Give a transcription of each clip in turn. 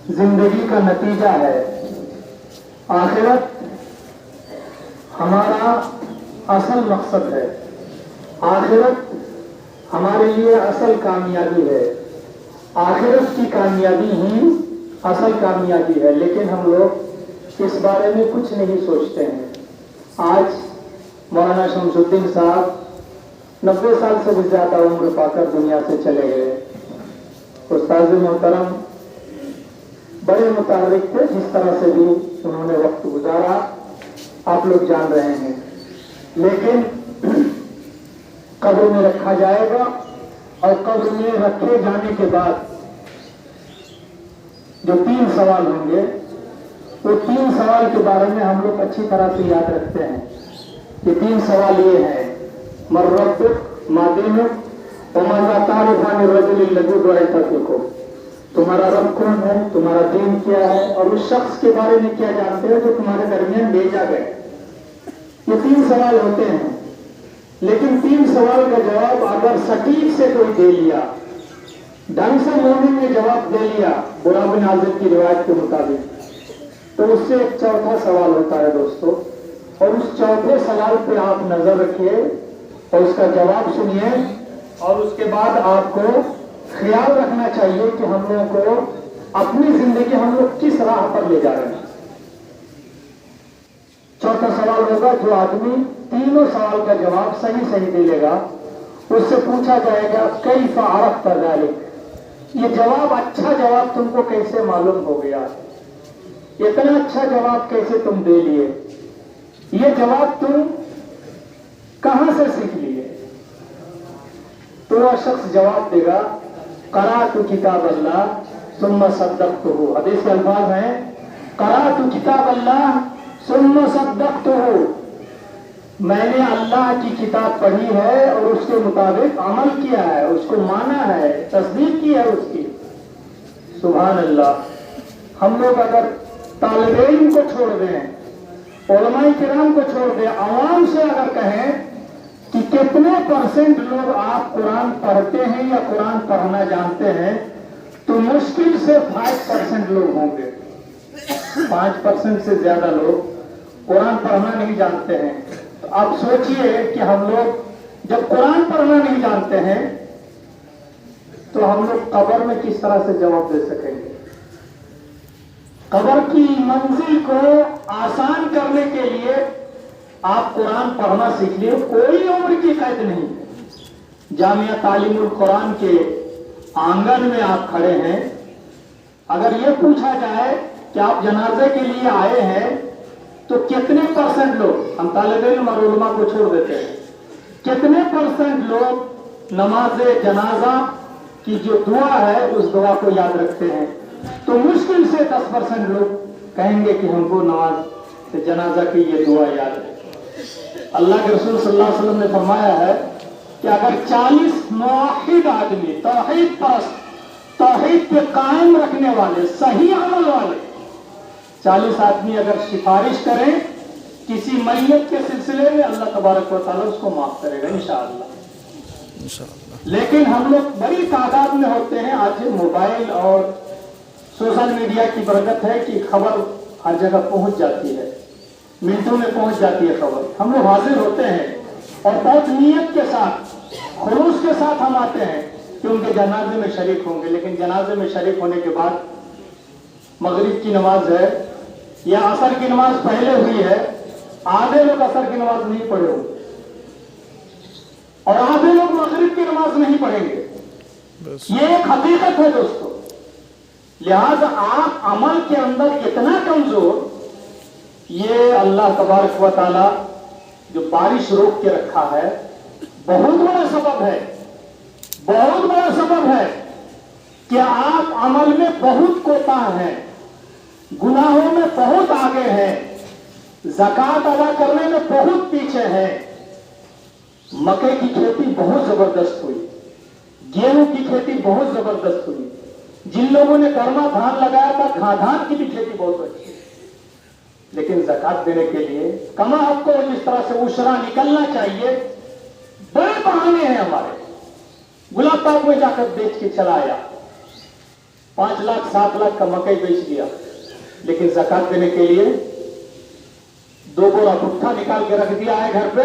जिंदगी का नतीजा है। आखिरत हमारा असल मकसद है। आखिरत हमारे लिए असल कामयाबी है। आखिरत की कामयाबी ही असल कामयाबी है, लेकिन हम लोग इस बारे में कुछ नहीं सोचते हैं। आज मौलाना शमसुद्दीन साहब 90 साल से भी ज्यादा उम्र पाकर दुनिया से चले गए। उस्ताद मोहतरम बड़े मुताबिक थे, जिस तरह से भी उन्होंने वक्त गुजारा आप लोग जान रहे हैं। लेकिन कब्र में रखा जाएगा और कब्र में रखे जाने के बाद जो 3 सवाल होंगे, वो 3 सवाल के बारे में हम लोग अच्छी तरह से याद रखते हैं। ये 3 सवाल ये हैं: मर रब्बुक, मा दीनुक, व माज़ा तारिफ़ अन रजुल लज़ी बुइसा फ़ीकुम। तुम्हारा रब कौन है, तुम्हारा दीन क्या है, और उस शख्स के बारे में क्या जानते हो जो तुम्हारे दरमियान भेजा गया। ये 3 सवाल होते हैं, लेकिन 3 सवाल का जवाब अगर सटीक से कोई दे लिया, ढंग से मोमिन ने जवाब दे लिया बुरा बिन आज़िब की रिवायत के मुताबिक, तो उससे एक चौथा सवाल होता है दोस्तों। और उस चौथे सवाल पे आप नजर रखिए और उसका जवाब सुनिए, और उसके बाद आपको ख्याल रखना चाहिए कि हम लोगों को अपनी जिंदगी हम लोग किस राह पर ले जा रहे हैं। चौथा सवाल होगा, जो आदमी तीनों सवाल का जवाब सही सही दे लेगा, उससे पूछा जाएगा कैफ़ अरफ़्ता ज़ालिक, ये जवाब, अच्छा जवाब तुमको कैसे मालूम हो गया, इतना अच्छा जवाब कैसे तुम दे लिए, ये जवाब तुम कहां से सीख लिए। तो वह शख्स जवाब देगा क़राअतु किताब अल्लाह सुम्मा सद्दक़्तुहु। हदीस के अल्फाज हैं क़राअतु किताब अल्लाह सुम्मा सद्दक़्तुहु, मैंने अल्लाह की किताब पढ़ी है और उसके मुताबिक अमल किया है, उसको माना है, तस्दीक की है उसकी। सुभान अल्लाह। हम लोग अगर तालिबे इल्म को छोड़ दें, उलमाए किराम को छोड़ दें, आवाम से अगर कहें कि कितने % लोग आप कुरान पढ़ते हैं या कुरान पढ़ना जानते हैं, तो मुश्किल से 5% लोग होंगे। 5% से ज्यादा लोग कुरान पढ़ना नहीं जानते हैं। तो आप सोचिए कि हम लोग जब कुरान पढ़ना नहीं जानते हैं, तो हम लोग कब्र में किस तरह से जवाब दे सकेंगे। कब्र की मंजिल को आसान करने के लिए आप कुरान पढ़ना सीख लिए, कोई उम्र की कैद नहीं। जामिया तालीमुल कुरान के आंगन में आप खड़े हैं, अगर ये पूछा जाए कि आप जनाजे के लिए आए हैं, तो कितने % लोग, हम तालिबे इल्म और उलमा को छोड़ देते हैं, कितने % लोग नमाज़े जनाजा की जो दुआ है उस दुआ को याद रखते हैं। तो मुश्किल से 10% लोग कहेंगे कि हमको नमाज जनाजा की ये दुआ याद है। अल्लाह के रसूल सल्लल्लाहु अलैहि वसल्लम ने फरमाया है कि अगर 40 मुवहिद आदमी, तौहीद परस्त, तौहीद पे कायम रखने वाले, सही अमल वाले 40 आदमी अगर सिफारिश करें किसी मैयत के सिलसिले में, अल्लाह तबारक व तआला उसको माफ करेगा इंशाअल्लाह। लेकिन हम लोग बड़ी तादाद में होते हैं। आज मोबाइल और सोशल मीडिया की बरकत है कि खबर हर जगह पहुंच जाती है, मिनटों में पहुंच जाती है खबर। हम लोग हाजिर होते हैं और बहुत नीयत के साथ, खुलूस के साथ हम आते हैं कि उनके जनाजे में शरीक होंगे। लेकिन जनाजे में शरीक होने के बाद मगरिब की नमाज है या असर की नमाज पहले हुई है, आधे लोग असर की नमाज नहीं पढ़े होंगे और आधे लोग मगरिब की नमाज नहीं पढ़ेंगे। ये एक हकीकत है दोस्तों। लिहाजा आप अमल के अंदर इतना कमजोर, ये अल्लाह तबारक व तआला जो बारिश रोक के रखा है, बहुत बड़ा सबब है, बहुत बड़ा सबब है कि आप अमल में बहुत कोताह हैं, गुनाहों में बहुत आगे हैं, ज़कात अदा करने में बहुत पीछे हैं। मक्के की खेती बहुत जबरदस्त हुई, गेहूं की खेती बहुत जबरदस्त हुई, जिन लोगों ने गर्मा धान लगाया था, धान की भी खेती बहुत अच्छी। लेकिन ज़कात देने के लिए कमा आपको जिस तरह से उशरा निकलना चाहिए, बड़े बहाने हैं हमारे। गुलाब बाग में जाकर बेच के चला आया, 5 लाख 7 लाख का मकई बेच दिया, लेकिन ज़कात देने के लिए 2 बोरा भुट्टा निकाल के रख दिया है घर पे,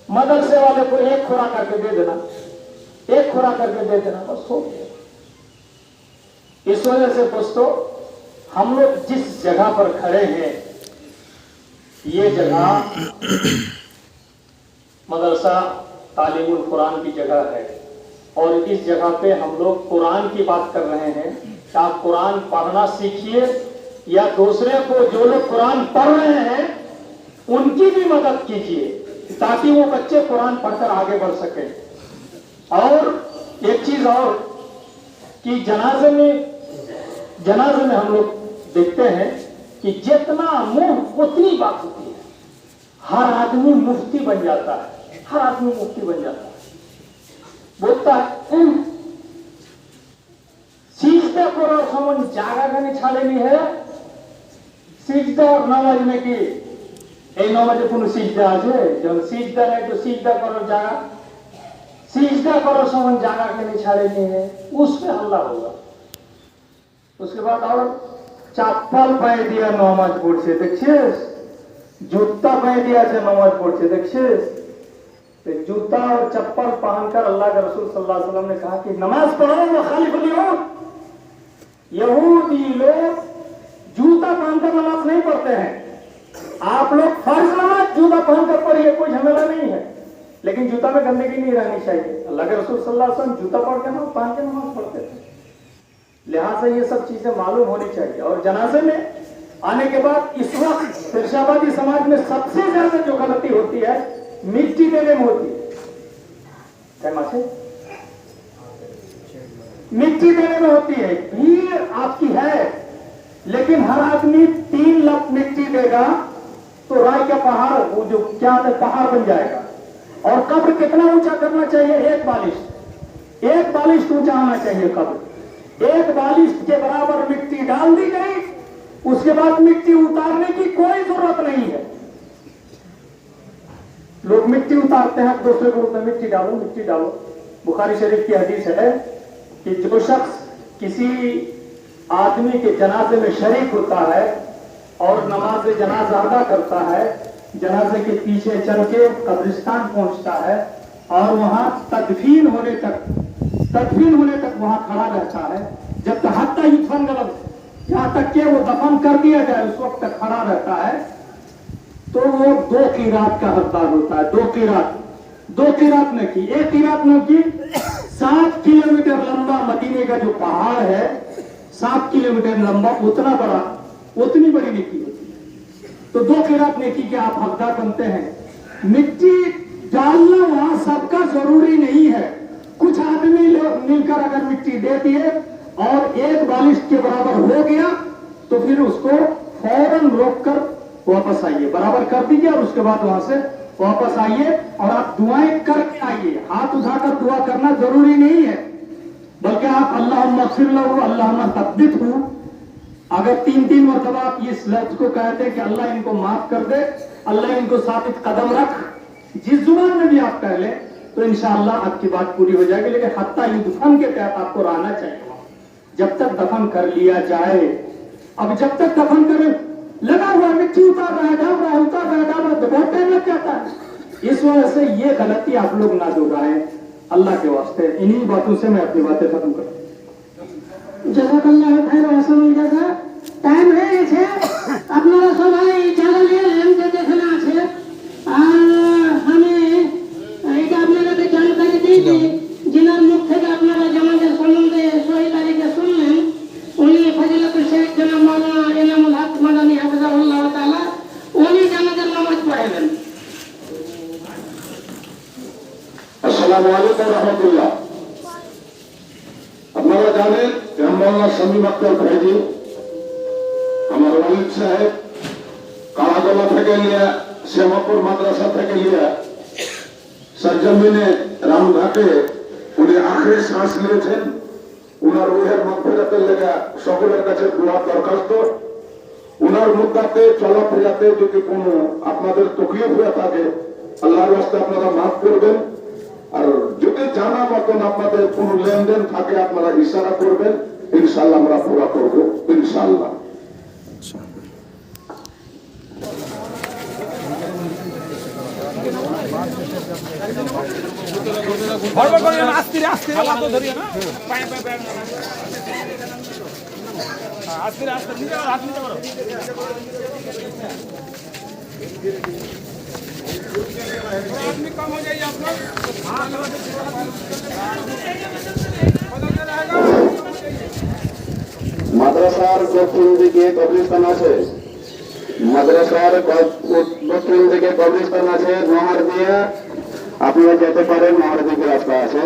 मदरसे वाले को 1 खोरा करके दे देना, 1 खोरा करके दे देना, बस हो गया। इस वजह से दोस्तों, हम लोग जिस जगह पर खड़े हैं, ये जगह मदरसा तालीमुल कुरान की जगह है, और इस जगह पे हम लोग कुरान की बात कर रहे हैं कि आप कुरान पढ़ना सीखिए, या दूसरे को जो लोग कुरान पढ़ रहे हैं उनकी भी मदद कीजिए, ताकि वो बच्चे कुरान पढ़कर आगे बढ़ सके। और एक चीज और कि जनाजे में हम लोग देखते हैं कि जितना मुंह उतनी बात होती है, हर आदमी मुफ्ती बन जाता है, हर आदमी मुफ्ती बन जाता है, बोलता है सीजदा करो समन जागा खाने छाड़ेनी है, सीजदा और नामाज में की এই নামাজে কোনো সিজদা আছে? যখন সিজদা নাই তো সিজদা করার জায়গা, সিজদা করার সময় জায়গা के नहीं छाड़ेनी है, उसमें हल्ला होगा। उसके बाद और चप्पल पाए दिया नमाज पढ़ছে देखছিস, जूता पाए दिया से नमाज पढ़ছে देखছিস। तो जूता और चप्पल पहनकर अल्लाह के रसूल सल्लल्लाहु अलैहि वसल्लम ने कहा कि नमाज पढ़ो वो खालिफुल यहूद। यहूदी लोग जूता पहनकर नमाज नहीं पढ़ते हैं, आप लोग फर्ज नमाज जूता पहनकर पढ़िए, कोई झमेला नहीं है, लेकिन जूता में गंदगी नहीं रहनी चाहिए। अल्लाह के रसूल सल्लल्लाहु अलैहि वसल्लम जूता पहन के नमाज पढ़ते थे। लिहाजा ये सब चीजें मालूम होनी चाहिए। और जनाजे में आने के बाद इस वक्त फिरशाबादी समाज में सबसे ज्यादा जो गलती होती है मिट्टी देने में होती है। मिट्टी देने में होती है। भीड़ आपकी है, लेकिन हर आदमी 3 लप मिट्टी देगा तो राय का पहाड़, वो जो क्या है पहाड़ बन जाएगा। और कब्र कितना ऊंचा करना चाहिए? 1 बालिश ऊंचा आना चाहिए कब्र। 1 बालिश के बराबर मिट्टी डाल दी गई, उसके बाद मिट्टी उतारने की कोई जरूरत नहीं है। लोग मिट्टी उतारते हैं, दूसरे को मिट्टी डालो। बुखारी शरीफ की हदीस है कि जो शख्स किसी आदमी के जनाजे में शरीक होता है और नमाज जनाजा अदा करता है, जनाजे के पीछे चल के कब्रिस्तान पहुंचता है और वहां तदफीन होने तक वहां खड़ा रहता है, जब तक हत्ता युद्ध गलत, जहां तक कि वो दफन कर दिया जाए उस वक्त तक खड़ा रहता है, तो वो 2 कीरात का हकदार होता है। 2 कीरात ने की, 1 कीरात ने की। 7 किलोमीटर लंबा मदीने का जो पहाड़ है, 7 किलोमीटर लंबा, उतनी बड़ी नेकी होती है। तो 2 कीरात नेकी के आप हकदार बनते हैं। मिट्टी डालना वहां सबका जरूरी नहीं है। कुछ आदमी लोग मिलकर अगर मिट्टी दे दिए और 1 बालिश के बराबर हो गया तो फिर उसको फौरन रोककर वापस आइए, बराबर कर दीजिए और उसके बाद वहां से वापस आइए और आप दुआएं करके आइए। हाथ उठाकर दुआ करना जरूरी नहीं है, बल्कि आप अल्लाहुम्मा ग़फ़िर लहू, अल्लाहुम्मा तब्बित हूं, अगर 3 मरतबा आप इस लफ्ज को कहते हैं कि अल्लाह इनको माफ कर दे, अल्लाह इनको साबित कदम रख, जिस जुबान में भी आप कह लें तो इंशाअल्लाह आपकी बात पूरी हो जाएगी। लेकिन हत्ता युद्ध के तहत आपको रहना चाहिए, जब तक दफन कर लिया जाए। अब जब तक दफन करे लगा हुआ, मिट्टी उतार रहा है, डाल रहा है, तो बहुत टाइम लग जाता है। इस वजह से ये गलती आप लोग ना दोहराएं, अल्लाह के वास्ते। इन्हीं बातों से मैं अपनी बातें खत्म करूं। জাযাকাল্লাহু খাইরান রাসূলুল জাযা। টাইম হয়ে গেছে, আপনারা সবাই জায়গা নিয়ে নেন যে যেখানে আছে। আর আমি এটা আপনাদেরকে জানকারি দিই যে जिनार मुख থেকে আপনারা জামাতের সম্বন্ধে সহি তারিখে শুনলেন, উনি ফজিলতুল শেখ জনাব মাওলানা ইনামুল হক মাদানী হাফিজাহুল্লাহ তাআলা, উনি জানাজার নামাজ পড়াবেন। আসসালামু আলাইকুম ওয়া রাহমাতুল্লাহ। আপনারা জানেন যে মৌলানা শামীম আক্তার ভাইজি, আমার ওয়ালিদ সাহেব, কালাগোলা থেকে নিয়ে শ্যামাপুর মাদ্রাসা থেকে নিয়ে সরজমিনে রামঘাটে উনি আখেরি শ্বাস নিয়েছেন। উনার রুহের মাগফিরাতের লেগে সকলের কাছে দোয়া দরখাস্ত। উনার মুদ্দাতে চলাফেরাতে যদি কোনো আপনাদের তকলিফ হয়ে থাকে, আল্লাহর রাস্তায় আপনারা মাফ করবেন। আর যদি জানা মতন আপনাদের কোনো লেনদেন থাকে আপনারা ইশারা করবেন, ইনশাআল্লাহ আমরা পুরা করব ইনশাআল্লাহ। মাদ্রাসার দক্ষিণ দিকে কবরস্থান আছে, মাদ্রাসার দক্ষিণ দিকে কবরস্থান আছে, নহর দিয়ে আপনারা যেতে পারেন, নহর দিকে রাস্তা আছে,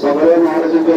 সকালে নহর দিকে